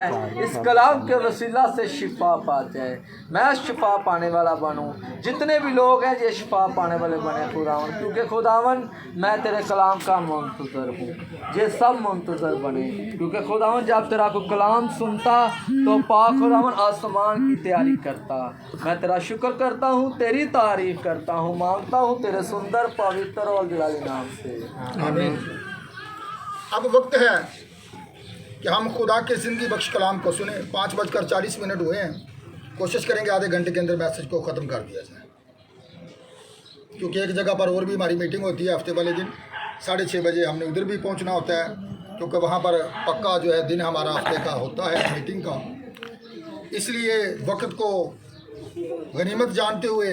इस कलाम के वसीला से शिफा पाते हैं। मैं शिफा पाने वाला बनूं, जितने भी लोग हैं ये शिफा पाने वाले बने खुदावन, क्योंकि खुदावन मैं तेरे कलाम का मुंतज़र हूँ। ये सब मुंतज़र बने क्योंकि खुदावन जब तेरा को कलाम सुनता तो पाक खुदावन आसमान की तैयारी करता। मैं तेरा शुक्र करता हूँ, तेरी तारीफ़ करता हूँ, मांगता हूँ तेरे सुंदर पवित्र और जलाली नाम से, आमीन। अब वक्त है कि हम खुदा के ज़िंदगी बख्श कलाम को सुने। 5:40 हुए हैं। कोशिश करेंगे आधे घंटे के अंदर मैसेज को ख़त्म कर दिया जाए, क्योंकि एक जगह पर और भी हमारी मीटिंग होती है हफ्ते वाले दिन 6:30 बजे। हमने उधर भी पहुंचना होता है, क्योंकि वहां पर पक्का जो है दिन हमारा हफ्ते का होता है मीटिंग का। इसलिए वक्त को गनीमत जानते हुए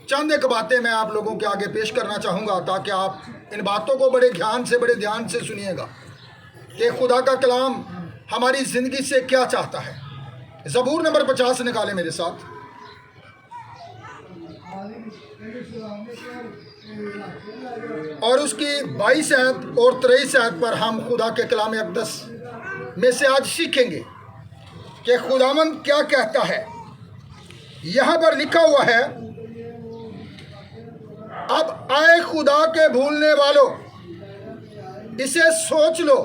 चंद एक बातें मैं आप लोगों के आगे पेश करना चाहूँगा, ताकि आप इन बातों को बड़े ध्यान से सुनिएगा कि खुदा का कलाम हमारी ज़िंदगी से क्या चाहता है। ज़बूर नंबर 50 निकाले मेरे साथ। और उसकी 22 आयत और 23 आयत पर हम खुदा के कलाम अक़दस में से आज सीखेंगे कि खुदावन क्या कहता है। यहाँ पर लिखा हुआ है, अब आए खुदा के भूलने वालों, इसे सोच लो,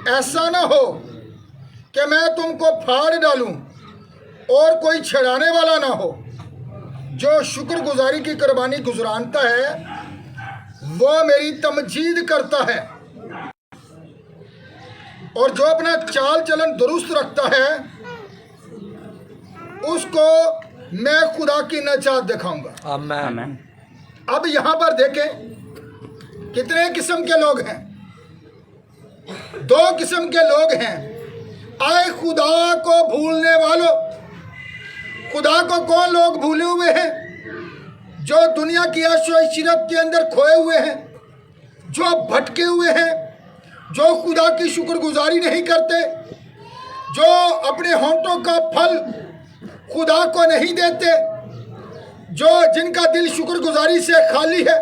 ऐसा ना हो कि मैं तुमको फाड़ डालूं और कोई छड़ाने वाला ना हो। जो शुक्रगुजारी की कुर्बानी गुजरानता है वो मेरी तमजीद करता है, और जो अपना चाल चलन दुरुस्त रखता है उसको मैं खुदा की नजात दिखाऊंगा। आमीन। अब यहाँ पर देखें कितने किस्म के लोग हैं। 2 किस्म के लोग हैं। आए खुदा को भूलने वालों। खुदा को कौन लोग भूले हुए हैं? जो दुनिया की ऐशो-इशरत के अंदर खोए हुए हैं, जो भटके हुए हैं, जो खुदा की शुक्रगुजारी नहीं करते, जो अपने होंठों का फल खुदा को नहीं देते, जिनका दिल शुक्रगुजारी से खाली है।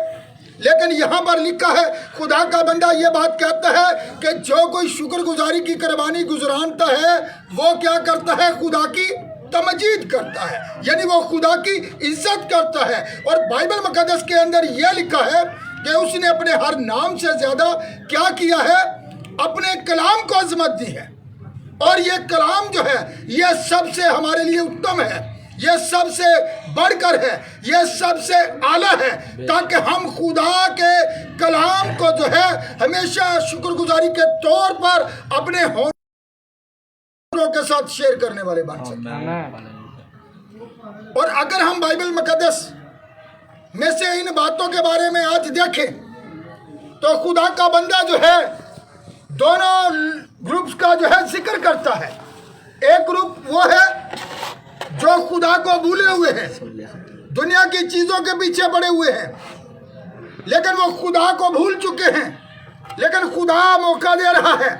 लेकिन यहाँ पर लिखा है, खुदा का बंदा ये बात कहता है कि जो कोई शुक्रगुजारी की कुर्बानी गुजरानता है वो क्या करता है? खुदा की तमजीद करता है, यानी वो खुदा की इज्जत करता है। और बाइबल मुकद्दस के अंदर ये लिखा है कि उसने अपने हर नाम से ज़्यादा क्या किया है? अपने कलाम को अजमत दी है। और ये कलाम जो है ये सबसे हमारे लिए उत्तम है, ये सबसे बढ़कर है, ये सबसे आला है, ताकि हम खुदा के कलाम को जो है हमेशा शुक्रगुजारी के तौर पर अपने होठों के साथ शेयर करने वाले बन सकें। और अगर हम बाइबल मुकद्दस में से इन बातों के बारे में आज देखें तो खुदा का बंदा जो है दोनों ग्रुप्स का जो है जिक्र करता है। एक ग्रुप वो है जो खुदा को भूले हुए हैं, दुनिया की चीज़ों के पीछे पड़े हुए हैं, लेकिन वो खुदा को भूल चुके हैं। लेकिन खुदा मौका दे रहा है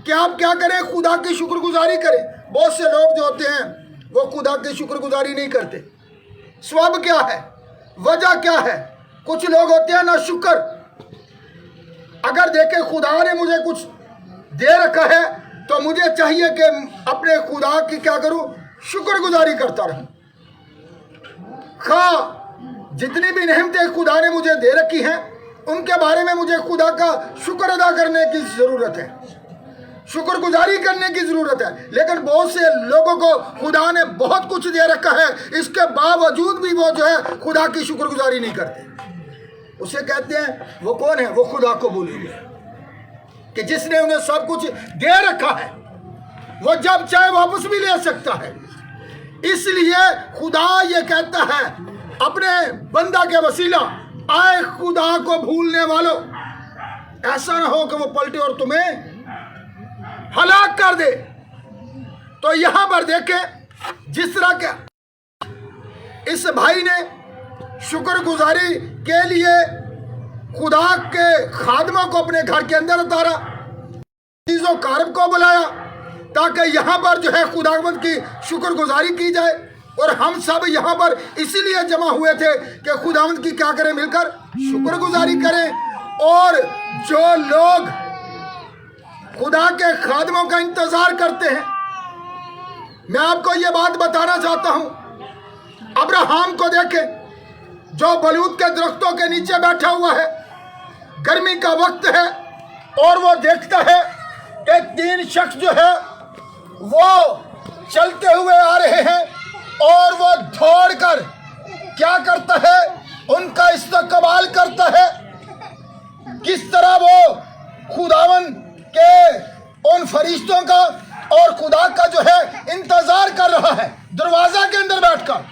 कि आप क्या करें? खुदा की शुक्रगुजारी करें। बहुत से लोग जो होते हैं वो खुदा की शुक्रगुजारी नहीं करते। सबब क्या है? वजह क्या है? कुछ लोग होते हैं ना शुक्र। अगर देखें खुदा ने मुझे कुछ दे रखा है तो मुझे चाहिए कि अपने खुदा की क्या करूं? शुक्रगुजारी करता रहूं। जितनी भी नेमतें खुदा ने मुझे दे रखी हैं उनके बारे में मुझे खुदा का शुक्र अदा करने की ज़रूरत है, शुक्रगुजारी करने की ज़रूरत है। लेकिन बहुत से लोगों को खुदा ने बहुत कुछ दे रखा है, इसके बावजूद भी वो जो है खुदा की शुक्रगुजारी नहीं करते। उसे कहते हैं वो कौन है? वो खुदा को भूले हुए, कि जिसने उन्हें सब कुछ दे रखा है वो जब चाहे वापस भी ले सकता है। इसलिए खुदा ये कहता है अपने बंदा के वसीला, आए खुदा को भूलने वालों, ऐसा ना हो कि वो पलटे और तुम्हें हलाक कर दे। तो यहां पर देखें जिस तरह के इस भाई ने शुक्रगुजारी के लिए खुदा के खादमों को अपने घर के अंदर उतारा, चीज़ों कारब को बुलाया, ताकि यहाँ पर जो है खुदावंद की शुक्रगुजारी की जाए। और हम सब यहाँ पर इसीलिए जमा हुए थे कि खुदावंद की क्या करें? मिलकर शुक्रगुजारी करें। और जो लोग खुदा के खादमों का इंतजार करते हैं। मैं आपको ये बात बताना चाहता हूं, अब्राहम को देखें जो बलूत के दरख्तों के नीचे बैठा हुआ है, गर्मी का वक्त है और वो देखता है कि 3 शख्स जो है वो चलते हुए आ रहे हैं और वो दौड़कर क्या करता है, उनका इस्तकबाल करता है। किस तरह वो खुदावन के उन फरिश्तों का और खुदा का जो है इंतजार कर रहा है दरवाजा के अंदर बैठकर,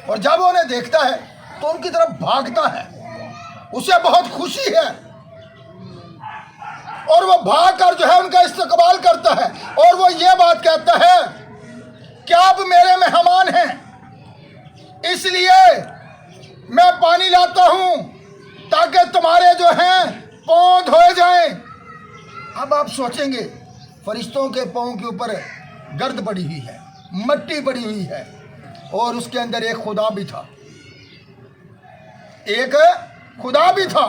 और जब उन्हें देखता है तो उनकी तरफ भागता है। उसे बहुत खुशी है और वो भागकर जो है उनका इस्तकबाल करता है और वो ये बात कहता है कि आप मेरे मेहमान हैं, इसलिए मैं पानी लाता हूं ताकि तुम्हारे जो हैं पांव धोए जाएं। अब आप सोचेंगे फरिश्तों के पांव के ऊपर गर्द पड़ी हुई है, मट्टी पड़ी हुई है और उसके अंदर एक खुदा भी था, एक खुदा भी था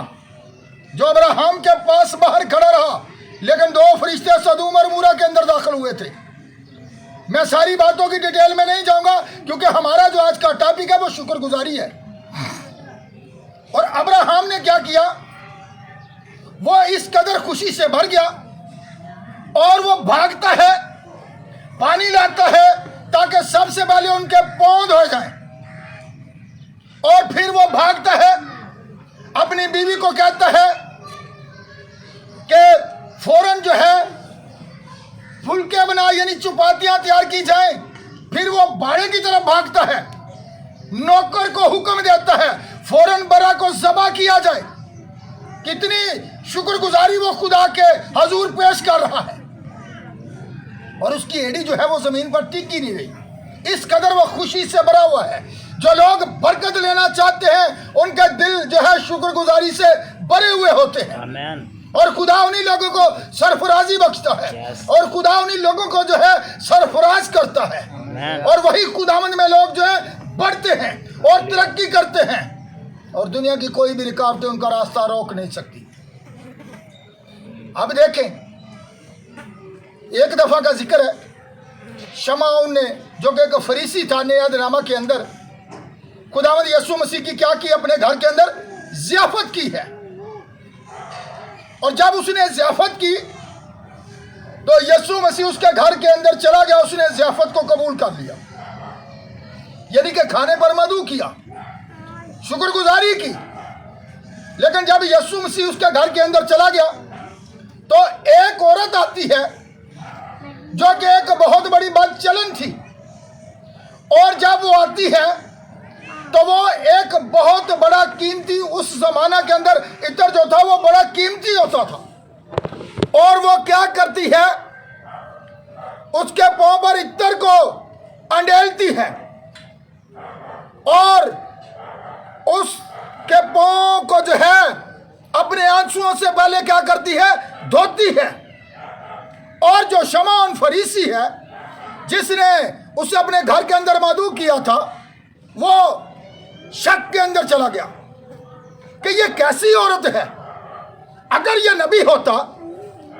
जो अब्राहम के पास बाहर खड़ा रहा। लेकिन 2 फरिश्ते सदूम और मूरा के अंदर दाखिल हुए थे। मैं सारी बातों की डिटेल में नहीं जाऊंगा क्योंकि हमारा जो आज का टॉपिक है वो शुक्रगुजारी है। और अब्राहम ने क्या किया, वो इस कदर खुशी से भर गया और वो भागता है, पानी लाता है ताकि सबसे पहले उनके पांव धोए जाएं, और फिर वो भागता है अपनी बीवी को कहता है कि फौरन जो है फुलके बना यानी चपातियां तैयार की जाए। फिर वो बाड़े की तरफ भागता है, नौकर को हुक्म देता है फौरन बरा को ज़बा किया जाए। कितनी शुक्रगुजारी वो खुदा के हजूर पेश कर रहा है और उसकी एड़ी जो है वो जमीन पर टिक ही नहीं रही। इस कदर वो खुशी से भरा हुआ है। जो लोग बरकत लेना चाहते हैं उनका दिल जो है शुक्रगुजारी से भरे हुए होते हैं। आमीन। और खुदा उन्हीं लोगों को सरफराजी बख्शता है और खुदा उन्हीं लोगों को जो है सरफराज करता है। आमीन। और वही खुदावंद में लोग जो है बढ़ते हैं और तरक्की करते हैं और दुनिया की कोई भी रुकावटें उनका रास्ता रोक नहीं सकती। अब देखें, एक दफा का जिक्र है, शमाउन ने जो कि एक फरीसी था नियादनामा के अंदर, खुदावंद यीशु मसीह की क्या की, अपने घर के अंदर ज़ियाफत की है। और जब उसने ज़ियाफत की तो यीशु मसीह उसके घर के अंदर चला गया, उसने ज़ियाफत को कबूल कर लिया, यानी कि खाने पर मदू किया, शुक्रगुजारी की। लेकिन जब यीशु मसीह उसके घर के अंदर चला गया तो एक औरत आती है जो कि एक बहुत बड़ी बदचलन थी, और जब वो आती है तो वो एक बहुत बड़ा कीमती, उस जमाना के अंदर इत्र जो था वो बड़ा कीमती होता था, और वो क्या करती है, उसके पांव पर इत्र को अंडेलती है और उसके पांव को जो है अपने आंसुओं से पहले क्या करती है, धोती है। और जो शमौन फरीसी है जिसने उसे अपने घर के अंदर मदऊ किया था, वो शक के अंदर चला गया कि ये कैसी औरत है। अगर ये नबी होता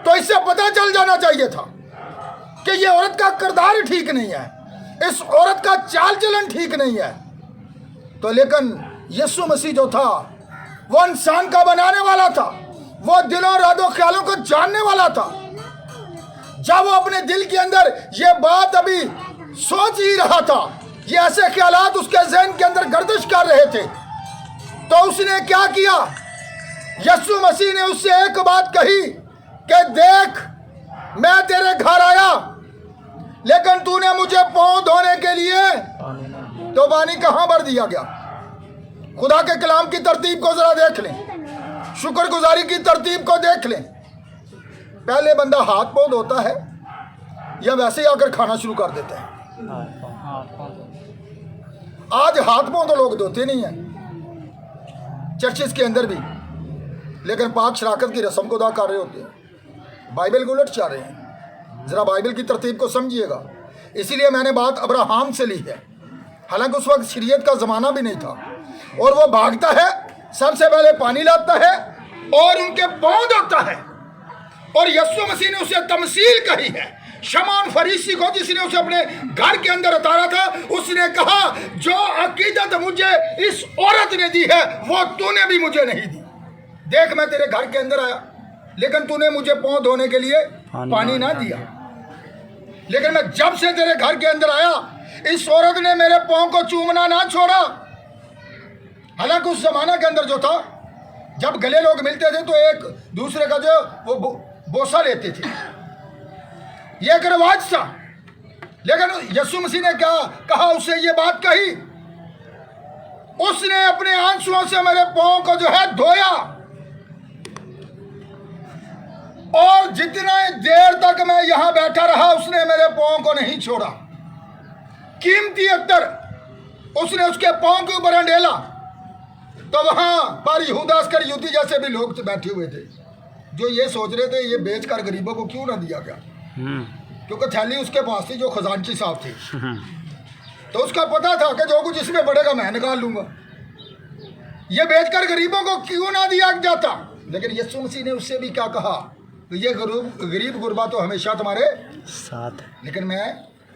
तो इससे पता चल जाना चाहिए था कि ये औरत का किरदार ठीक नहीं है, इस औरत का चाल चलन ठीक नहीं है। तो लेकिन यीशु मसीह जो था वो इंसान का बनाने वाला था, वो दिलों रादों ख्यालों को जानने वाला था। जब वो अपने दिल के अंदर ये बात अभी सोच ही रहा था, ये ऐसे ख्यालात उसके ज़हन के अंदर गर्दिश कर रहे थे, तो उसने क्या किया, यीशु मसीह ने उससे एक बात कही कि देख, मैं तेरे घर आया लेकिन तूने मुझे पांव धोने के लिए तो पानी कहां भर दिया गया। खुदा के कलाम की तरतीब को जरा देख लें, शुक्रगुजारी की तरतीब को देख लें। पहले बंदा हाथ पांव धोता है या वैसे ही आकर खाना शुरू कर देता है। आज हाथ पांव तो लोग धोते नहीं हैं चर्चेस के अंदर भी, लेकिन पाक शराकत की रस्म को अदा कर रहे होते हैं, बाइबल को उलट चाह रहे हैं। जरा बाइबल की तरतीब को समझिएगा। इसीलिए मैंने बात अब्राहम से ली है, हालांकि उस वक्त शरीयत का ज़माना भी नहीं था। और वो भागता है, सबसे पहले पानी लाता है और उनके पांव धोता है। और यीशु मसीह ने उसे तमसील कही है। शमौन फरीसी को, जिसने उसे अपने घर के अंदर उतारा था, उसने कहा जो अकीदत मुझे इस औरत ने दी है वो तूने भी मुझे नहीं दी। देख मैं तेरे घर के अंदर आया लेकिन तूने मुझे पांव धोने के लिए पानी ना दिया, लेकिन मैं जब से तेरे घर के अंदर आया इस औरत ने मेरे पांव को चूमना ना छोड़ा। हालांकि उस जमाना के अंदर जो था, जब गले लोग मिलते थे तो एक दूसरे का जो वो बोसा लेते थे, ये एक रिवाज था। लेकिन यीशु मसीह ने क्या कहा, उससे ये बात कही, उसने अपने आंसुओं से मेरे पांव को जो है धोया, और जितना देर तक मैं यहां बैठा रहा उसने मेरे पांव को नहीं छोड़ा। कीमती अत्तर उसने उसके पांव के ऊपर अंडेला, तो वहां पर यहूदा इस्करियोती जैसे भी लोग बैठे हुए थे जो ये सोच रहे थे ये बेचकर गरीबों को क्यों ना दिया गया, क्योंकि थैली उसके पास थी जो खजानची साहब थी, तो उसका पता था कि जो कुछ इसमें बढ़ेगा मैं निकाल लूंगा, ये बेचकर गरीबों को क्यों ना दिया जाता। लेकिन यीशु मसीह ने उससे भी क्या कहा, ये गरीब गुरबा तो हमेशा तुम्हारे साथ, लेकिन मैं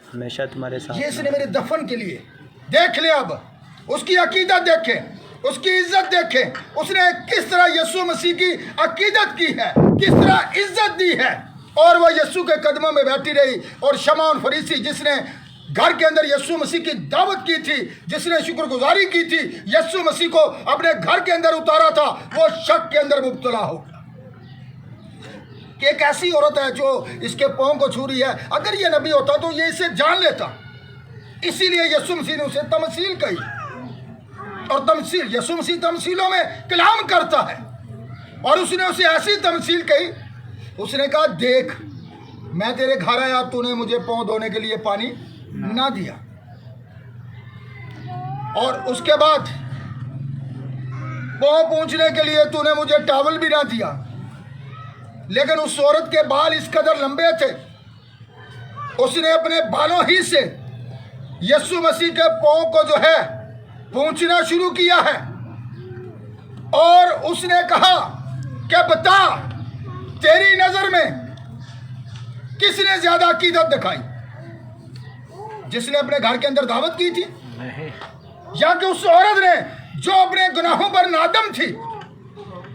हमेशा तुम्हारे साथ। ये इसने मेरे दफन के लिए देख लिया। अब उसकी अकीदत देखें, उसकी इज्जत देखें, उसने किस तरह यीशु मसीह की अकीदत की है, किस तरह इज्जत दी है, और वह यीशु के कदमों में बैठी रही। और शमौन फरीसी जिसने घर के अंदर यीशु मसीह की दावत की थी, जिसने शुक्रगुजारी की थी, यीशु मसीह को अपने घर के अंदर उतारा था, वो शक के अंदर मुब्तला हो गया कि एक ऐसी औरत है जो इसके पांव को छू रही है, अगर ये नबी होता तो ये इसे जान लेता। इसीलिए यीशु मसीह ने उसे तमसील कही, और तमसील यीशु मसीह तमसीलों में कलाम करता है, और उसने उसे ऐसी तमसील कही, उसने कहा देख मैं तेरे घर आया, तूने मुझे पांव धोने के लिए पानी ना दिया, और उसके बाद पांव पोंछने के लिए तूने मुझे टॉवल भी ना दिया। लेकिन उस औरत के बाल इस कदर लंबे थे, उसने अपने बालों ही से यीशु मसीह के पांव को जो है पोंछना शुरू किया है, और उसने कहा कि बता तेरी नजर में किसने ज्यादा अकीदत दिखाई, जिसने अपने घर के अंदर दावत की थी, या कि उस औरत ने जो अपने गुनाहों पर नादम थी,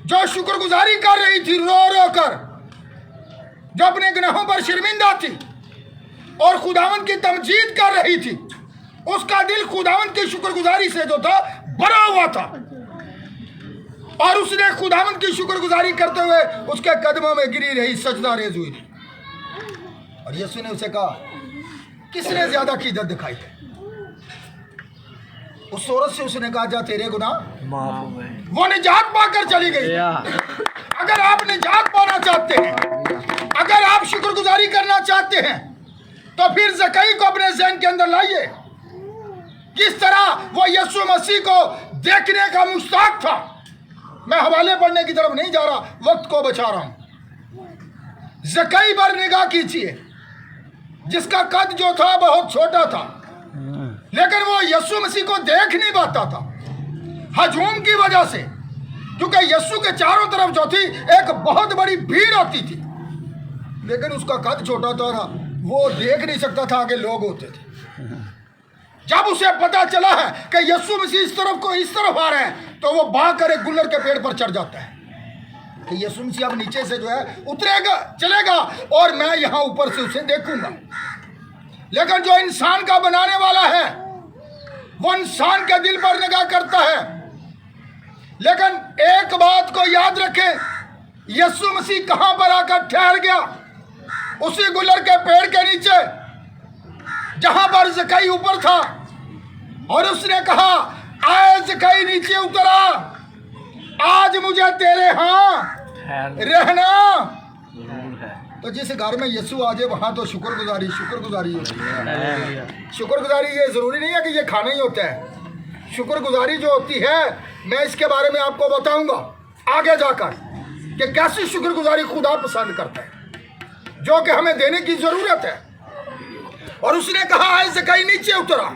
जो शुक्रगुजारी कर रही थी रो रो कर, जो अपने गुनाहों पर शर्मिंदा थी और खुदावंद की तमजीद कर रही थी। उसका दिल खुदावंद की शुक्रगुजारी से जो था भरा हुआ था, और उसने खुदावंद की शुक्रगुजारी करते हुए उसके कदमों में गिरी रही, सजदा रेज हुई थी। और यीशु ने उसे कहा किसने ज्यादा अकीदत दिखाई है। उस औरत से उसने कहा जा तेरे गुनाह माफ हो गए। वो निजात पाकर चली गई। अगर आप निजात पाना चाहते हैं, अगर आप शुक्रगुजारी करना चाहते हैं, तो फिर ज़कई को अपने ज़हन के अंदर लाइए। किस तरह वो यीशु मसीह को देखने का मुश्ताक था। मैं हवाले पढ़ने की तरफ नहीं जा रहा, वक्त को बचा रहा हूं। ज़कई पर निगाह कीजिए, जिसका कद जो था बहुत छोटा था, लेकिन वो यीशु मसीह को देख नहीं पाता था हजूम की वजह से, क्योंकि यीशु के चारों तरफ जो थी एक बहुत बड़ी भीड़ होती थी, लेकिन उसका कद छोटा था ना, वो देख नहीं सकता था, आगे लोग होते थे। जब उसे पता चला है कि यीशु मसीह इस तरफ को इस तरफ आ रहे हैं, तो वो भाग कर एक गुल्लर के पेड़ पर चढ़ जाता है कि यीशु मसीह अब नीचे से जो है उतरेगा, चलेगा, और मैं यहां ऊपर से उसे देखूंगा। लेकिन जो इंसान का बनाने वाला है वो इंसान के दिल पर निगाह करता है। लेकिन एक बात को याद रखें, यीशु मसीह कहां पर आकर ठहर गया? उसी गुल्लर के पेड़ के नीचे, जहां पर ज़कई ऊपर था, और उसने कहा आए ज़कई नीचे उतरा, आज मुझे तेरे यहां रहना। तो जिस घर में यीशु आ जाए वहां तो शुक्रगुजारी होती है। शुक्रगुजारी ये जरूरी नहीं है कि ये खाना ही होता है। शुक्रगुजारी जो होती है, मैं इसके बारे में आपको बताऊंगा आगे जाकर कि कैसी शुक्रगुजारी खुदा पसंद करता है, जो कि हमें देने की जरूरत है। और उसने कहा आए ज़कई नीचे उतरा।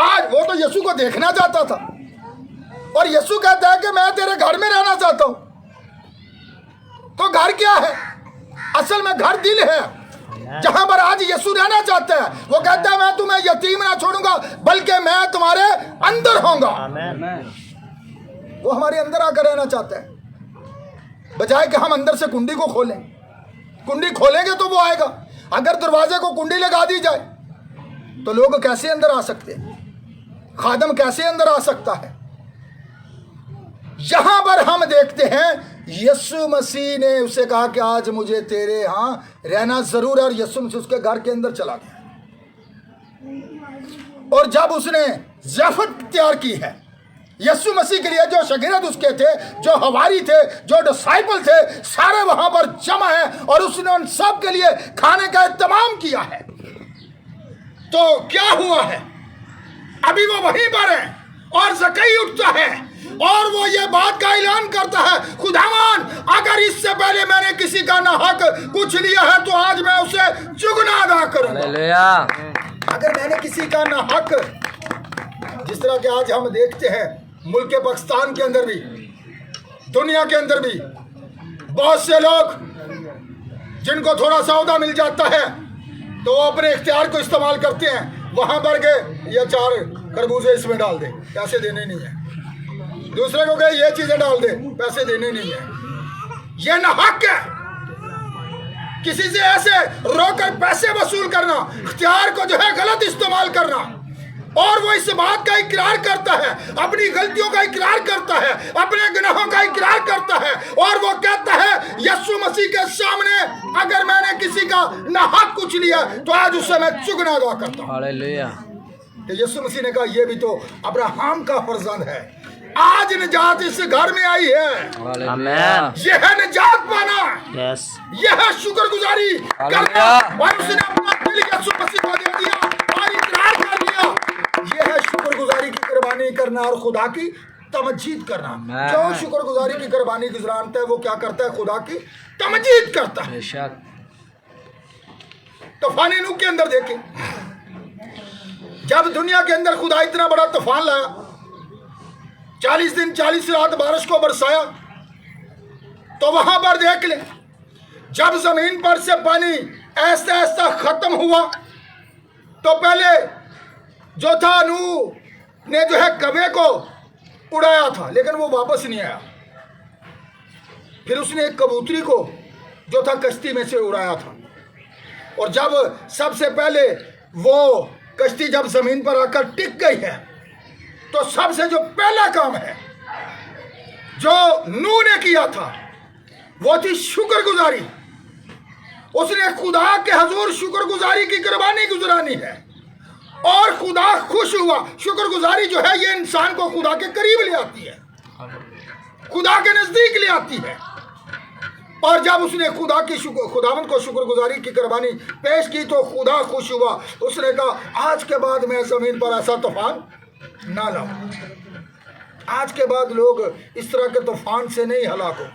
आज वो तो यीशु को देखना चाहता था, और यीशु कहता है कि मैं तेरे घर में रहना चाहता हूं। तो घर क्या है? असल में घर दिल है, जहां पर आज यीशु रहना चाहता है। वो कहता है मैं तुम्हें यतीम ना छोड़ूंगा, बल्कि मैं तुम्हारे अंदर होऊंगा। आमीन। वो हमारे अंदर आकर रहना चाहता है, बजाय कि हम अंदर से कुंडी को खोलें। कुंडी खोलेंगे तो वो आएगा। अगर दरवाजे को कुंडी लगा दी जाए तो लोग कैसे अंदर आ सकते हैं? खादम कैसे अंदर आ सकता है? यहां पर हम देखते हैं यीशु मसीह ने उसे कहा कि आज मुझे तेरे यहां रहना जरूर है, और यीशु मसीह उसके घर के अंदर चला गया। और जब उसने ज़ियाफत तैयार की है यीशु मसीह के लिए, जो शागिर्द उसके थे, जो हवारी थे, जो डिसाइपल थे, सारे वहां पर जमा हैं और उसने उन सब के लिए खाने का इंतजाम किया है। तो क्या हुआ है? अभी वो वहीं पर है और ज़कई उठता है और वो ये बात का ऐलान करता है, खुदावन अगर इससे पहले मैंने किसी का ना हक कुछ लिया है तो आज मैं उसे चुगना अदा करूंगा। हालेलुया। अगर मैंने किसी का ना हक, जिस तरह के आज हम देखते हैं मुल्क पाकिस्तान के अंदर भी, दुनिया के अंदर भी, बहुत से लोग जिनको थोड़ा सा ओहदा मिल जाता है तो वो अपने इख्तियार को इस्तेमाल करते हैं। वहां पर गए ये 4 खरबूजे इसमें डाल दे, पैसे देने नहीं है। दूसरे को गए ये चीजें डाल दे, पैसे देने नहीं है। ये नाहक है। किसी से ऐसे रोकर पैसे वसूल करना, इख्तियार को जो है गलत इस्तेमाल करना, और वो इस बात का इकरार करता है, अपनी गलतियों का इकरार करता है, अपने गुनाहों का इकरार करता है, और वो कहता है यीशु मसीह के सामने अगर मैंने किसी का नाहक कुछ लिया तो आज उससे मैं चुगना अदा करता हूं। हालेलुया। तो यीशु मसीह ने कहा ये भी तो अब्राहम का फर्जंद है। आज निजात इस घर में आई है। हालेलुया। यह है निजात पाना, यस। यह है शुक्रगुजारी करना। और उसने अपना दिल यीशु मसीह को दे दिया और इकरार कर लिया। यह है शुक्रगुजारी की कुर्बानी करना और खुदा की तमजीद करना। जो शुक्रगुजारी की कुर्बानी गुजरानता है वो क्या करता है? खुदा की तमजीद करता है। बेशक। तूफानी नूह के अंदर देखें, जब दुनिया के अंदर खुदा इतना बड़ा तूफान लाया, 40 दिन 40 रात बारिश को बरसाया, तो वहां पर देख ले जब जमीन पर से पानी ऐसा ऐसा खत्म हुआ तो पहले जो था नूह ने जो है कवे को उड़ाया था, लेकिन वो वापस नहीं आया। फिर उसने एक कबूतरी को जो था कश्ती में से उड़ाया था, और जब सबसे पहले वो कश्ती जब जमीन पर आकर टिक गई है तो सबसे जो पहला काम है जो नूह ने किया था वो थी शुक्रगुजारी। उसने खुदा के हजूर शुक्रगुजारी की कुर्बानी गुजरानी है और खुदा खुश हुआ। शुक्रगुजारी जो है ये इंसान को खुदा के करीब ले आती है, खुदा के नजदीक ले आती है। और जब उसने खुदावंद को शुक्रगुजारी की कुर्बानी पेश की तो खुदा खुश हुआ। उसने कहा आज के बाद मैं जमीन पर ऐसा तूफान ना लाऊं। आज के बाद लोग इस तरह के तूफान से नहीं हलाक हो।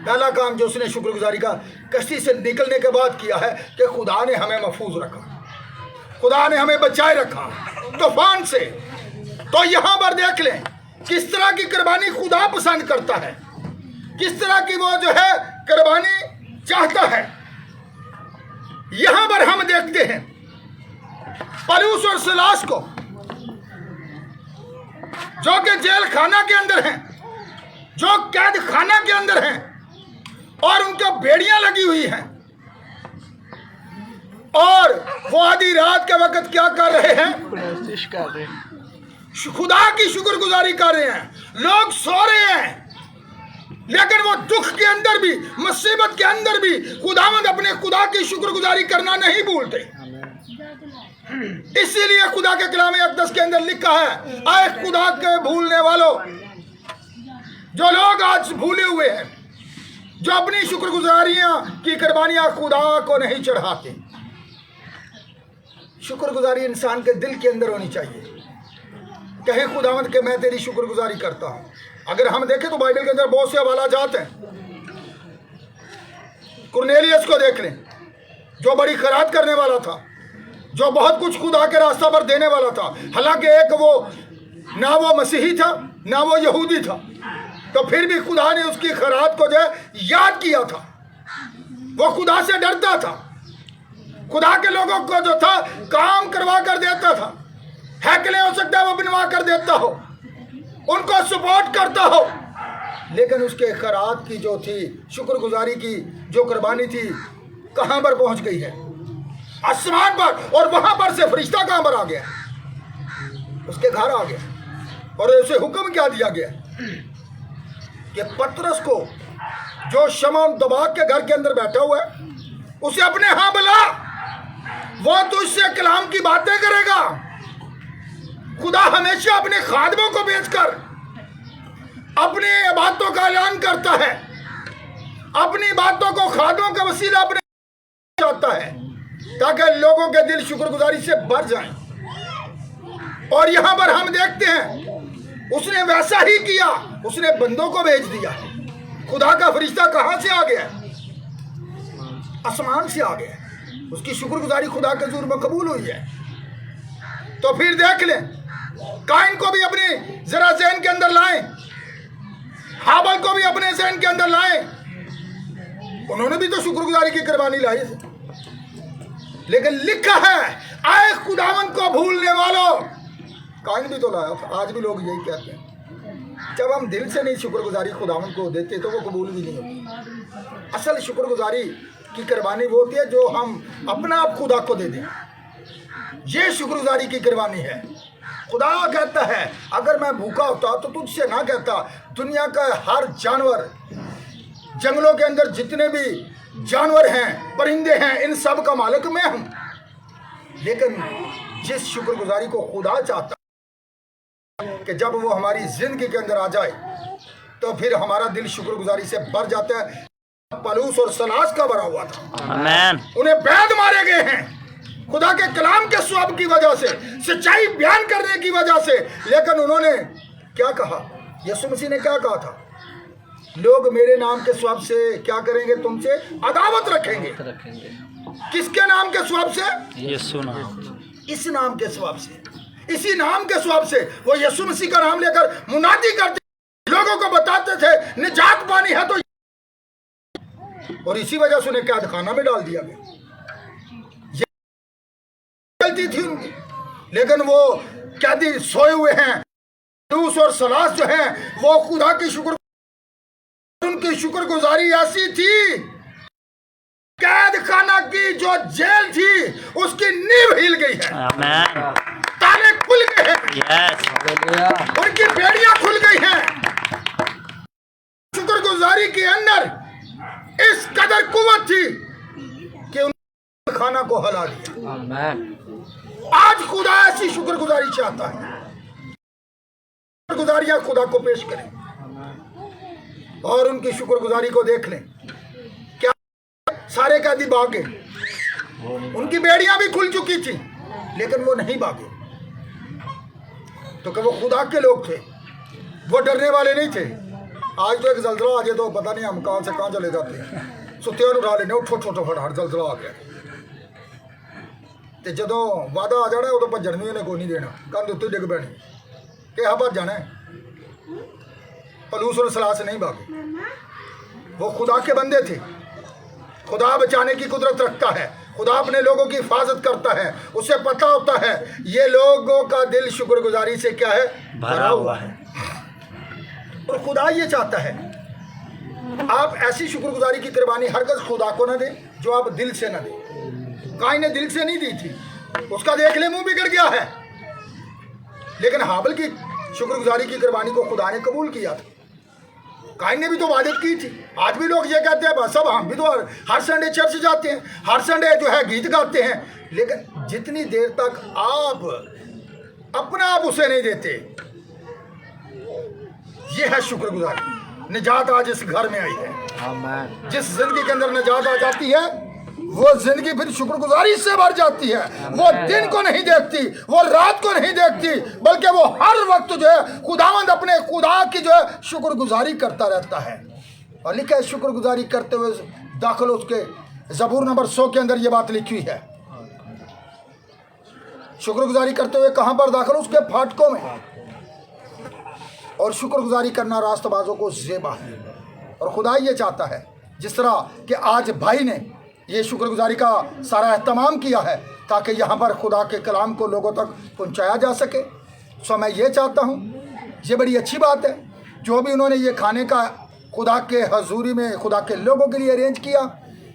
पहला काम जो उसने शुक्रगुजारी का कश्ती से निकलने के बाद किया है कि खुदा ने हमें महफूज रखा, खुदा ने हमें बचाए रखा तूफान से। तो यहां पर देख लें किस तरह की कुर्बानी खुदा पसंद करता है, किस तरह की वो जो है कुर्बानी चाहता है। यहां पर हम देखते हैं पलूस और सिलास को जो कि जेल खाना के अंदर हैं, जो कैद खाना के अंदर हैं और उनका बेड़ियां लगी हुई हैं, और वो आधी रात के वक्त क्या कर रहे हैं? खुदा की शुक्रगुजारी कर रहे हैं। लोग सो रहे हैं लेकिन वो दुख के अंदर भी, मुसीबत के अंदर भी खुदावंद अपने खुदा की शुक्रगुजारी करना नहीं भूलते। इसीलिए खुदा के कलाम अक़दस के अंदर लिखा है, आए खुदा के भूलने वालों, जो लोग आज भूले हुए हैं, जो अपनी शुक्रगुजारियां की कुर्बानियां खुदा को नहीं चढ़ाते। शुक्रगुजारी इंसान के दिल के अंदर होनी चाहिए। कहे खुदावंद के मैं तेरी शुक्रगुजारी करता हूं। अगर हम देखें तो बाइबल के अंदर बहुत से हवाला जात हैं। कुरनेलियस को देख लें जो बड़ी खैरात करने वाला था, जो बहुत कुछ खुदा के रास्ता पर देने वाला था। हालांकि एक वो ना वो मसीही था ना वो यहूदी था, तो फिर भी खुदा ने उसकी खैरात को जो है याद किया था। वो खुदा से डरता था, खुदा के लोगों को जो था काम करवा कर देता था। हैकलें हो सकता है वो बनवा कर देता हो, उनको सपोर्ट करता हो, लेकिन उसके खैरात की जो थी, शुक्रगुजारी की जो कुर्बानी थी, कहां पर पहुंच गई है? आसमान पर। और वहां पर से फरिश्ता कहां पर आ गया? उसके घर आ गया। और उसे हुक्म क्या दिया गया कि पतरस को, जो शमौन दबाग के घर के अंदर बैठा हुआ है, उसे अपने यहां बुला, वो तुझसे कलाम की बातें करेगा। खुदा हमेशा अपने खादमों को भेजकर अपनी बातों का ऐलान करता है, अपनी बातों को खादमों का वसीला अपने चाहता है, ताकि लोगों के दिल शुक्रगुजारी से भर जाएं। और यहां पर हम देखते हैं उसने वैसा ही किया, उसने बंदों को भेज दिया। खुदा का फरिश्ता कहां से आ गया? आसमान से आ गया। उसकी शुक्रगुजारी खुदा के हुजूर में कबूल हुई है। तो फिर देख लें, काइन को भी अपने जरा ज़हन के अंदर लाएं, हाबल को भी अपने ज़हन के अंदर लाएं। उन्होंने भी तो शुक्रगुजारी की कुर्बानी लाई, लेकिन लिखा है आए खुदावन को भूलने वालों। काइन भी तो लाया था। आज भी लोग यही कहते हैं, जब हम दिल से नहीं शुक्रगुजारी खुदावन को देते तो वो कबूल भी नहीं होती। असल शुक्रगुजारी की कुर्बानी वो होती है जो हम अपना आप खुदा को दे दें। ये शुक्रगुजारी की कुर्बानी है। खुदा कहता है अगर मैं भूखा होता तो तुझसे ना कहता, दुनिया का हर जानवर, जंगलों के अंदर जितने भी जानवर हैं, परिंदे हैं, इन सब का मालिक मैं हूं। लेकिन जिस शुक्रगुजारी को खुदा चाहता कि जब वो हमारी जिंदगी के अंदर आ जाए तो फिर हमारा दिल शुक्रगुजारी से भर जाता है। पलूस और सलास का भरा हुआ था। आमीन। उन्हें बैद मारे गए हैं खुदा के कलाम के स्वभाव की वजह से, सच्चाई बयान करने की वजह से। लेकिन उन्होंने क्या कहा? यीशु मसीह ने क्या कहा था? लोग मेरे नाम के स्वभाव से क्या करेंगे? तुमसे अदावत रखेंगे। किसके नाम के स्वभाव से? यीशु नाम। इस नाम के स्वभाव से, इसी नाम के स्वभाव से वो यीशु मसीह का नाम लेकर मुनादी करते, लोगों को बताते थे निजात पानी है तो। और इसी वजह से उन्हें कैद खाना में डाल दिया गया। गलती थी उनकी, लेकिन वो कैदी सोए हुए हैं। पलूस और सलास जो हैं वो खुदा की उनकी शुक्रगुजारी ऐसी थी, कैद खाना की जो जेल थी उसकी नींव हिल गई है। आमीन। ताले खुल गए हैं। उनकी बेड़ियां खुल गई हैं। शुक्रगुजारी के अंदर इस कदर कुव्वत थी कि उन्होंने खाना को हला दिया। आमीन। आज खुदा ऐसी शुक्रगुजारी चाहता है। शुक्रगुजारियां खुदा को पेश करें और उनकी शुक्रगुजारी को देख लें। क्या सारे कैदी भागे? उनकी बेड़ियां भी खुल चुकी थी, लेकिन वो नहीं भागे। तो क्या वो खुदा के लोग थे? वो डरने वाले नहीं थे। आज तो एक जलजला आ जाए तो पता नहीं हम कहां से कहां चले जाते हैं। सुत्ते उठा लेने, उठो छोटो फटाफट जलजला आ गया। ਤੇ ਜਦੋਂ ਵਾਦਾ ਆ ਜਾਣਾ ਉਦੋਂ ਭੱਜਣ ਵੀ ਇਹਨੇ ਕੋਈ ਨਹੀਂ ਦੇਣਾ, ਕੰਧ ਉੱਤੇ ਡਿੱਗ ਪੈਣੀ ਕਿ ਹਾਂ ਭੱਜ जाना है। पलूस और सलास नहीं भागे, वो खुदा के बंदे थे। खुदा बचाने की कुदरत रखता है, खुदा अपने लोगों की हिफाजत करता है। उसे पता होता है ये लोगों का दिल शुक्रगुजारी से क्या है? भरा हुआ है। और खुदा ये चाहता है आप ऐसी शुक्रगुजारी की कुर्बानी हरगिज़ खुदा को न दें जो आप दिल से न दें। काइन ने दिल से नहीं दी थी, उसका देख ले मुंह बिगड़ गया है। लेकिन हाबल की शुक्रगुजारी की कुर्बानी को खुदा ने कबूल किया था। काइन ने भी तो वादत की थी। आज भी लोग ये कहते हैं बस सब हम भी तो हर संडे चर्च जाते हैं, हर संडे जो है गीत गाते हैं, लेकिन जितनी देर तक आप अपना आप उसे नहीं देते, ये है शुक्रगुजारी। निजात आज इस घर में आई है। जिस जिंदगी के अंदर निजात आ जाती है वो जिंदगी फिर शुक्रगुजारी से भर जाती है। वो दिन को नहीं देखती, वो रात को नहीं देखती, बल्कि वो हर वक्त जो है खुदावंद अपने खुदा की जो है शुक्रगुजारी करता रहता है। और लिखा है शुक्रगुजारी करते हुए दाखिल, उसके ज़बूर नंबर 100 के अंदर ये बात लिखी हुई है। शुक्रगुजारी करते हुए कहां पर दाखिल? उसके फाटकों में। और शुक्रगुजारी करना रास्तबाजों को ज़ेबा है। और खुदा ये चाहता है जिस तरह कि आज भाई ने ये शुक्रगुजारी का सारा एहतमाम किया है ताकि यहाँ पर खुदा के कलाम को लोगों तक पहुँचाया जा सके। सो मैं ये चाहता हूँ, ये बड़ी अच्छी बात है जो भी उन्होंने ये खाने का खुदा के हजूरी में खुदा के लोगों के लिए अरेंज किया।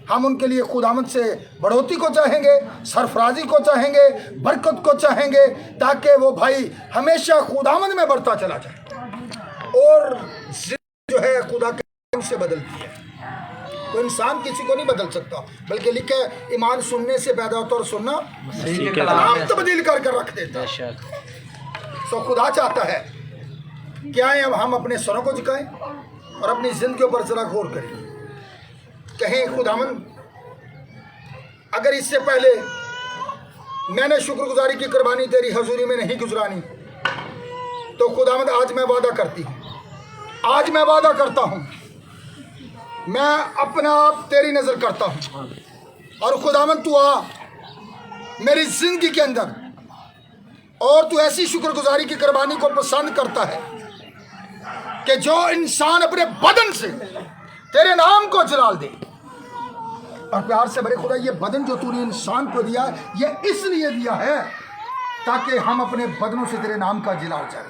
हम उनके लिए खुदामंद से बढ़ोतरी को चाहेंगे, सरफराजी को चाहेंगे, बरकत को चाहेंगे, ताकि वो भाई हमेशा खुदामंद में बढ़ता चला जाए। और जो है खुदा के नाम से बदलती है। तो इंसान किसी को नहीं बदल सकता, बल्कि लिखे ईमान सुनने से पैदा होता और सुनना कलाम तब्दील कर रख देता है। तो खुदा चाहता है क्या है, अब हम अपने सरों को झुकाएं और अपनी जिंदगियों पर जरा गौर करें। कहें खुदावंद, अगर इससे पहले मैंने शुक्रगुजारी की कुर्बानी तेरी हजूरी में नहीं गुजरानी, तो खुदावंद आज मैं वादा करती हूँ, आज मैं वादा करता हूँ, मैं अपना आप तेरी नजर करता हूँ। और खुदावंद तू आ मेरी जिंदगी के अंदर, और तू ऐसी शुक्रगुजारी की कुर्बानी को पसंद करता है कि जो इंसान अपने बदन से तेरे नाम को जलाल दे। और प्यार से बड़े खुदा, ये बदन जो तूने इंसान को दिया ये इसलिए दिया है ताकि हम अपने बदनों से तेरे नाम का जलाल जाए।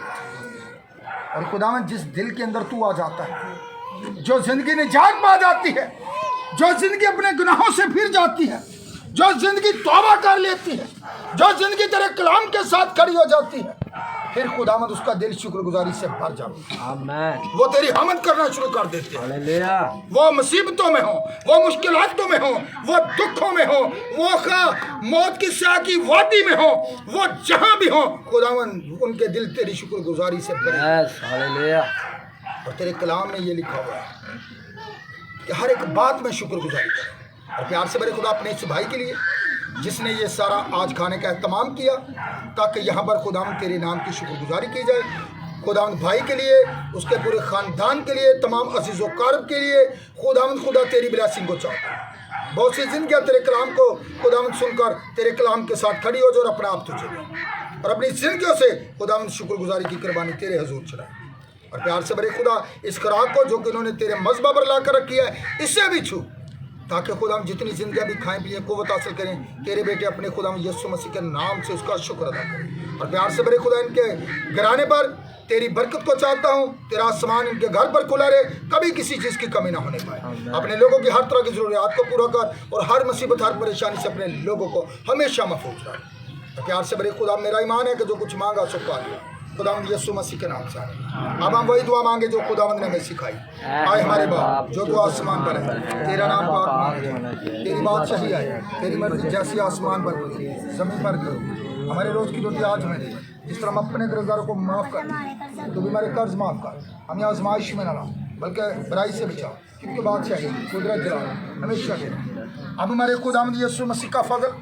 और खुदावंद जिस दिल के अंदर तू आ जाता है, जो जिंदगी निजात पा जाती है, जो जिंदगी अपने गुनाहों से फिर जाती है, जो जिंदगी तौबा कर लेती है, जो जिंदगी तेरे कलाम के साथ खड़ी हो जाती है, फिर खुदावंद उसका दिल शुक्रगुजारी से भर जाता है। आमीन। वो तेरी हमद करना शुरू कर देते हैं। हालेलुया। वो मुसीबतों में हो, वो मुश्किलातों में हो, वो दुखों में हो, वो मौत की स्याह की वादी में हो, वो जहां भी हो, खुदावंद उनके दिल तेरी शुक्रगुजारी से भरे। हालेलुया। और तेरे कलाम में ये लिखा हुआ है कि हर एक बात में शुक्रगुजारी कर। और प्यार से बड़े खुदा, अपने इस भाई के लिए जिसने ये सारा आज खाने का एहतमाम किया ताकि यहाँ पर खुदावंद तेरे नाम की शुक्रगुजारी की जाए, खुदावंद भाई के लिए, उसके पूरे ख़ानदान के लिए, तमाम अज़ीज़ व क़रीब के लिए खुदावंद खुदा तेरी ब्लेसिंग को चाहता है। बहुत सी जिंदगियाँ तेरे कलाम को खुदावंद सुनकर तेरे कलाम के साथ खड़ी हो जाए और अपना आप तुझे दे, और अपनी जिंदगियों से खुदावंद शुक्रगुजारी की कुर्बानी तेरे हजूर चढ़ाए। और प्यार से बड़े खुदा, इस खुराक को जो कि उन्होंने तेरे मज़हब पर ला कर रखी है, इससे भी छू, ताकि खुदा हम जितनी जिंदगी भी खाएं पिए कुव्वत हासिल करें तेरे बेटे अपने खुदा यीशु मसीह के नाम से उसका शुक्र अदा करें। और प्यार से बड़े खुदा, इनके घराने पर तेरी बरकत को चाहता हूँ, तेरा आसमान इनके घर पर खुला रहे, कभी किसी चीज़ की कमी ना होने पाए। अपने लोगों की हर तरह की ज़रूरियात को पूरा कर और हर मुसीबत हर परेशानी से अपने लोगों को हमेशा महफूज रख। तो प्यार से बड़े खुदा, मेरा ईमान है कि जो कुछ मांगा सो पा लिया खुदावंद यीशु मसीह के नाम से। अब हम वही दुआ मांगे जो खुदावंद ने हमें सिखाई। आए हमारे बाप जो तू आसमान पर है, तेरा नाम पाक मांगे, तेरी बात सही आए, तेरी मर्जी जैसी आसमान पर हुई जमीन पर करो। हमारे रोज़ की रोटी आज हमें दे, जिस तरह हम अपने कर्जदारों को माफ़ कर, तो भी हमारे कर्ज माफ़ कर, हमें आजमाइश में न लाओ बल्कि बुराई से बचाओ, क्योंकि बादशाही कुदरत जलाल हमेशा दे। अब हमारे खुदावंद यीशु मसीह का फजल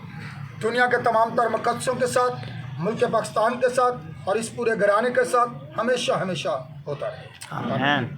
दुनिया के तमाम तर मुकद्दसों के साथ, मुल्क पाकिस्तान के साथ और इस पूरे घराने के साथ हमेशा हमेशा होता रहे। आमीन।